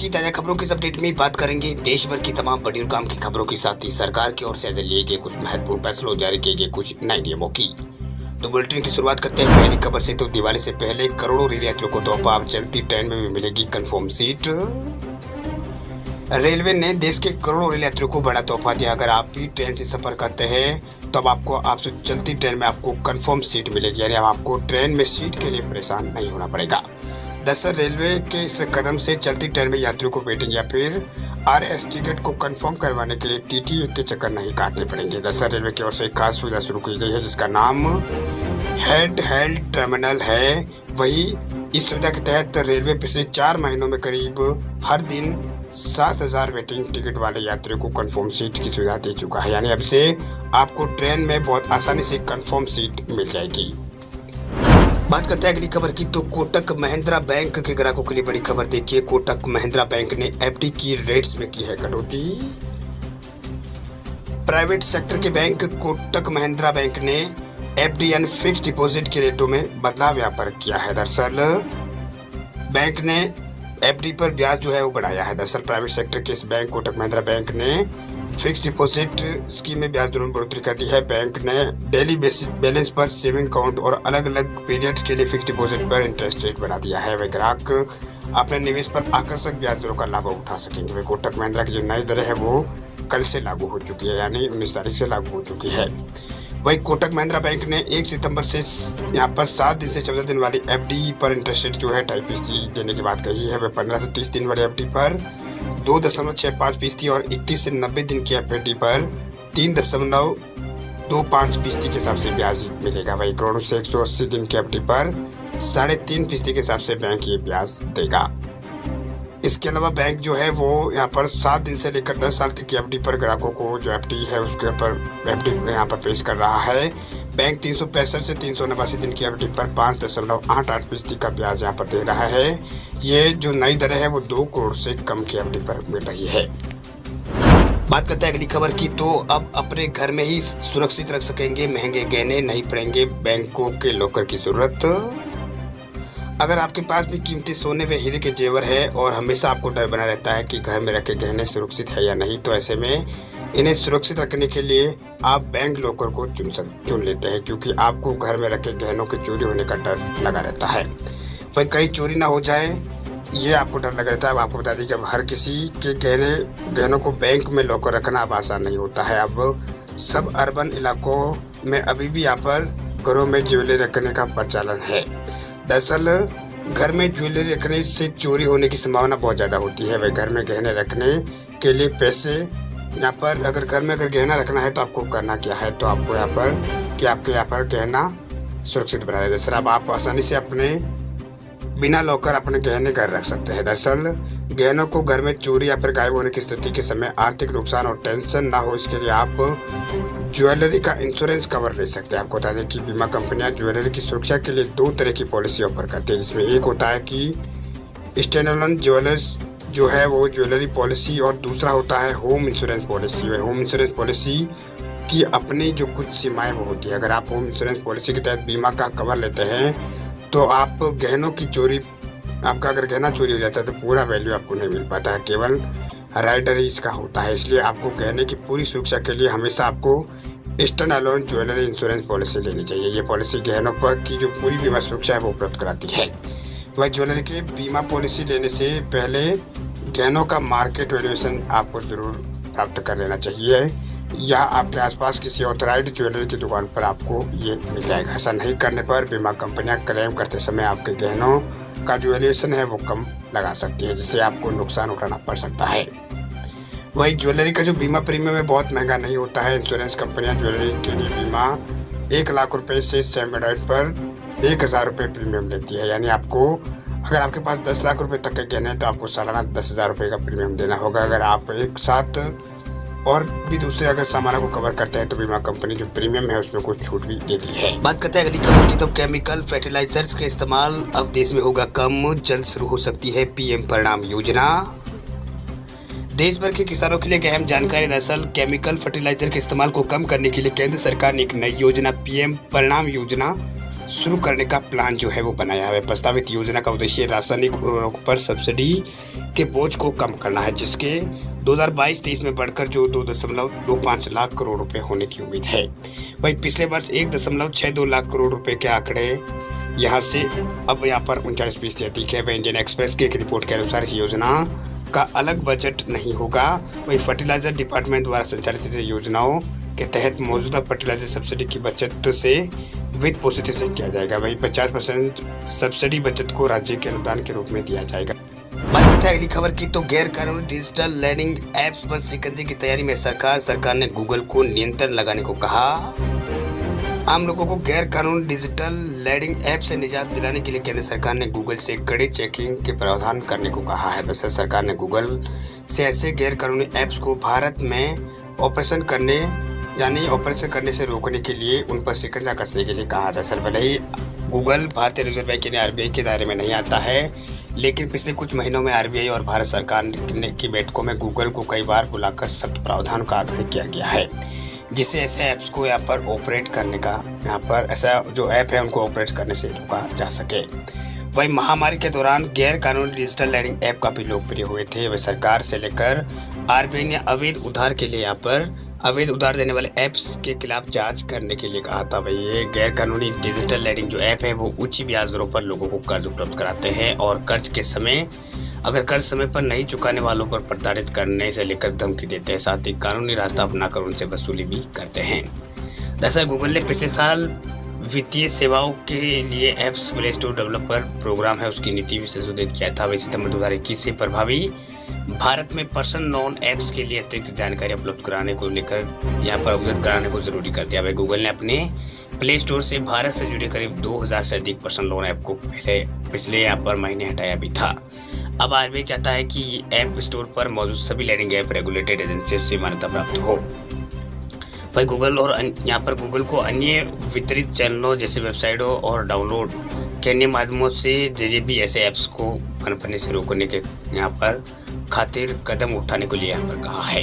की ताजा खबरों की इस अपडेट में बात करेंगे देश भर की तमाम बड़ी और काम की खबरों के साथ ही सरकार की ओर से लिए गए कुछ महत्वपूर्ण फैसलों जारी किए गए कुछ नए नियमों की। तो बुलेटिन की शुरुआत करते हैं पहली खबर से। तो दिवाली से पहले करोड़ों रेल यात्रियों को तोहफा, अब चलती ट्रेन में भी मिलेगी कंफर्म सीट। रेलवे ने देश के करोड़ों रेल यात्रियों को बड़ा तोहफा दिया। अगर आप भी ट्रेन से सफर करते हैं तो अब आपसे चलती ट्रेन में आपको कंफर्म सीट मिलेगी, यानी अब आपको ट्रेन में सीट के लिए परेशान नहीं होना पड़ेगा। दरअसल रेलवे के इस कदम से चलती ट्रेन में यात्रियों को वेटिंग या फिर आरएस टिकट को कंफर्म करवाने के लिए टीटीए के चक्कर नहीं काटने पड़ेंगे। दरअसल रेलवे की ओर से एक खास सुविधा शुरू की गई है जिसका नाम हेड हेल्ड टर्मिनल है। वही इस सुविधा के तहत रेलवे पिछले 4 महीनों में करीब हर दिन 7,000 वेटिंग टिकट वाले यात्रियों को कंफर्म सीट की सुविधा दे चुका है, यानी अब से आपको ट्रेन में बहुत आसानी से कंफर्म सीट मिल जाएगी। बात करते हैं अगली खबर की। तो कोटक महिंद्रा बैंक के ग्राहकों के लिए बड़ी खबर। देखिए, कोटक महिंद्रा बैंक ने एफडी की रेट्स में की है कटौती। प्राइवेट सेक्टर के बैंक कोटक महिंद्रा बैंक ने एफडी यानी फिक्स डिपॉजिट के रेटों में बदलाव यहाँ पर किया है। दरअसल बैंक ने एफडी पर ब्याज जो है वो बढ़ाया है। दरअसल प्राइवेट सेक्टर के इस बैंक कोटक महिंद्रा बैंक ने फिक्स डिपॉजिट स्कीम में ब्याज दर में बढ़ोतरी कर दी है। बैंक ने डेली बैलेंस पर सेविंग अकाउंट और अलग अलग पीरियड्स के लिए फिक्स डिपॉजिट पर इंटरेस्ट रेट बढ़ा दिया है। वे ग्राहक अपने निवेश पर आकर्षक ब्याज दरों का लाभ उठा सकेंगे। वे कोटक महिंद्रा की जो नई दरें है वो कल से लागू हो चुकी है, यानी 19 तारीख से लागू हो चुकी है। वही कोटक महिंद्रा बैंक ने 1 सितंबर से यहाँ पर 7 दिन से 14 दिन वाली एफडी पर इंटरेस्ट रेट जो है 2.5% देने की बात कही है। वह 15 से 30 दिन वाली एफडी पर 2.65% और 21 से 90 दिन की एफडी पर 3.25% के हिसाब से ब्याज मिलेगा। वही करोड़ों से 180 दिन की एफडी पर 3.5% के हिसाब से बैंक ये ब्याज देगा। इसके अलावा बैंक जो है वो यहाँ पर 7 दिन से लेकर 10 साल तक की एफडी पर ग्राहकों को जो एफडी है उसके ऊपर एफडी यहाँ पर पेश कर रहा है। बैंक 365 से 389 दिन की एफडी पर 5.88% का ब्याज यहाँ पर दे रहा है। ये जो नई दरें है वो 2 करोड़ से कम की एफडी पर मिल रही है। बात करते हैं अगली खबर की। तो अब अपने घर में ही सुरक्षित रख सकेंगे महंगे गहने, नहीं पड़ेंगे बैंकों के लॉकर की जरूरत। अगर आपके पास भी कीमती सोने व हीरे के जेवर है और हमेशा आपको डर बना रहता है कि घर में रखे गहने सुरक्षित है या नहीं, तो ऐसे में इन्हें सुरक्षित रखने के लिए आप बैंक लॉकर को चुन लेते हैं, क्योंकि आपको घर में रखे गहनों के चोरी होने का डर लगा रहता है। वही कहीं चोरी ना हो जाए ये आपको डर लगा रहता है। अब आपको बता दें कि अब हर किसी के गहनों को बैंक में लॉकर रखना अब आसान नहीं होता है। अब सब अर्बन इलाकों में अभी भी यहाँ पर घरों में ज्वेलरी रखने का प्रचलन है। दरअसल घर में ज्वेलरी रखने से चोरी होने की संभावना बहुत ज़्यादा होती है। वह घर में गहने रखने के लिए पैसे यहाँ पर अगर घर में गहना रखना है तो आपको करना क्या है, तो आपको यहाँ पर कि आपके यहाँ पर गहना सुरक्षित बना रहे। दरअसल अब आप आसानी से अपने बिना लॉकर अपने गहने घर रख सकते हैं। दरअसल गहनों को घर में चोरी या फिर गायब होने की स्थिति के समय आर्थिक नुकसान और टेंशन ना हो, इसके लिए आप ज्वेलरी का इंश्योरेंस कवर ले सकते हैं। आपको बता दें कि बीमा कंपनियां ज्वेलरी की सुरक्षा के लिए 2 तरह की पॉलिसी ऑफर करती है, जिसमें एक होता है कि स्टैंडअलोन ज्वेलर्स जो है वो ज्वेलरी पॉलिसी और दूसरा होता है होम इंश्योरेंस पॉलिसी। वह होम इंश्योरेंस पॉलिसी की अपनी जो कुछ सीमाएं वो होती है। अगर आप होम इंश्योरेंस पॉलिसी के तहत बीमा का कवर लेते हैं तो आप गहनों की चोरी, आपका अगर गहना चोरी हो जाता है तो पूरा वैल्यू आपको नहीं मिल पाता है, केवल राइडर ही इसका होता है। इसलिए आपको गहने की पूरी सुरक्षा के लिए हमेशा आपको स्टैंडअलोन ज्वेलरी इंश्योरेंस पॉलिसी लेनी चाहिए। ये पॉलिसी गहनों पर की जो पूरी बीमा सुरक्षा है वो उपलब्ध कराती है। वह ज्वेलरी की बीमा पॉलिसी लेने से पहले गहनों का मार्केट वैल्यूएशन आपको जरूर प्राप्त कर लेना चाहिए, या आपके आसपास किसी ऑथराइज्ड ज्वेलरी की दुकान पर आपको ये मिल जाएगा। ऐसा नहीं करने पर बीमा कंपनियां क्लेम करते समय आपके गहनों का जो वैल्यूएशन है वो कम लगा सकती है, जिससे आपको नुकसान उठाना पड़ सकता है। वही ज्वेलरी का जो बीमा प्रीमियम है बहुत महंगा नहीं होता है। इंश्योरेंस कंपनियां ज्वेलरी के लिए बीमा 1 लाख रुपए से सेमिडाइट पर 1,000 रुपये प्रीमियम लेती है, यानी आपको अगर आपके पास 10 लाख रुपए तक के गहने हैं तो आपको सालाना 10,000 रुपये का प्रीमियम देना होगा। अगर आप एक साथ और भी दूसरे अगर सामानों को कवर करते हैं तो बीमा कंपनी जो प्रीमियम है उसमें कुछ छूट भी देती है। बात करते हैं अगली खबर की। तो केमिकल फर्टिलाइजर्स का इस्तेमाल अब देश में होगा कम, जल्द शुरू हो सकती है पीएम परिणाम योजना। देश भर के किसानों के लिए एक अहम जानकारी। दरअसल केमिकल फर्टिलाइजर के इस्तेमाल को कम करने के लिए केंद्र सरकार ने एक नई योजना पीएम परिणाम योजना शुरू करने का प्लान जो है वो बनाया है। प्रस्तावित योजना का उद्देश्य रासायनिक उर्वरकों पर सब्सिडी के बोझ को कम करना है, जिसके 2022-23 में बढ़कर जो 2.25 लाख करोड़ रुपए होने की उम्मीद है। वहीं पिछले वर्ष 1.62 लाख करोड़ रुपए के आंकड़े यहाँ से अब यहाँ पर 39% अधिक है। वह इंडियन एक्सप्रेस की एक रिपोर्ट के अनुसार इस योजना का अलग बजट नहीं होगा। वहीं फर्टिलाइजर डिपार्टमेंट द्वारा संचालित योजनाओं के तहत मौजूदा फर्टिलाइजर सब्सिडी की बचत से वित्त पोषित से किया जाएगा। वहीं 50% सब्सिडी बचत को राज्य के अनुदान के रूप में दिया जाएगा। बात करते हैं अगली खबर की, तो गैर कानूनी डिजिटल लर्निंग एप्स पर शिकंजे की तैयारी में सरकार ने गूगल को नियंत्रण लगाने को कहा। आम लोगों को गैर कानूनी डिजिटल लर्निंग ऐप से निजात दिलाने के लिए केंद्र सरकार ने गूगल से कड़ी चेकिंग के प्रावधान करने को कहा है। दरअसल सरकार ने गूगल से ऐसे गैर कानूनी ऐप्स को भारत में ऑपरेशन करने से रोकने के लिए उन पर शिकंजा कसने के लिए कहा। दरअसल भले ही गूगल भारतीय रिजर्व बैंक यानी आरबीआई के दायरे में नहीं आता है, लेकिन पिछले कुछ महीनों में आरबीआई और भारत सरकार की बैठकों में गूगल को कई बार बुलाकर सख्त प्रावधान का आग्रह किया गया है, जिससे ऐसे ऐप्स को यहाँ पर ऑपरेट करने का ऐसा जो ऐप है उनको ऑपरेट करने से रोका जा सके। वहीं महामारी के दौरान गैर कानूनी डिजिटल लर्निंग ऐप काफी लोकप्रिय हुए थे। वह सरकार से लेकर आरबीआई ने अवैध उधार देने वाले ऐप्स के खिलाफ जांच करने के लिए कहा था। वही ये गैर कानूनी डिजिटल लर्निंग जो ऐप है वो ऊंची ब्याज दरों पर लोगों को कर्ज उपलब्ध कराते हैं और कर्ज समय पर नहीं चुकाने वालों पर प्रताड़ित करने से लेकर धमकी देते हैं, साथ ही कानूनी रास्ता अपनाकर उनसे वसूली भी करते हैं। दरअसल गूगल ने पिछले साल वित्तीय सेवाओं के लिए apps play store developer program है उसकी नीति भी संशोधित किया था। वही सितंबर 2021 से प्रभावी भारत में पर्सन नॉन ऐप्स के लिए अतिरिक्त जानकारी उपलब्ध कराने को लेकर यहाँ पर अवगत कराने को जरूरी कर दिया। वह गूगल ने अपने प्ले स्टोर से भारत से जुड़े करीब 2000 से अधिक पर्सनल लोन ऐप को पिछले यहाँ पर महीने हटाया भी था। अब आरबीआई चाहता है कि ऐप स्टोर पर मौजूद सभी लर्निंग ऐप रेगुलेटेड एजेंसियों से मान्यता प्राप्त हो। भाई गूगल को अन्य वितरित चैनलों जैसे वेबसाइटों और डाउनलोड के अन्य माध्यमों से जरिए भी ऐसे ऐप्स को पनपने से रोकने के यहाँ पर खातिर कदम उठाने को लिए यहाँ पर कहा है।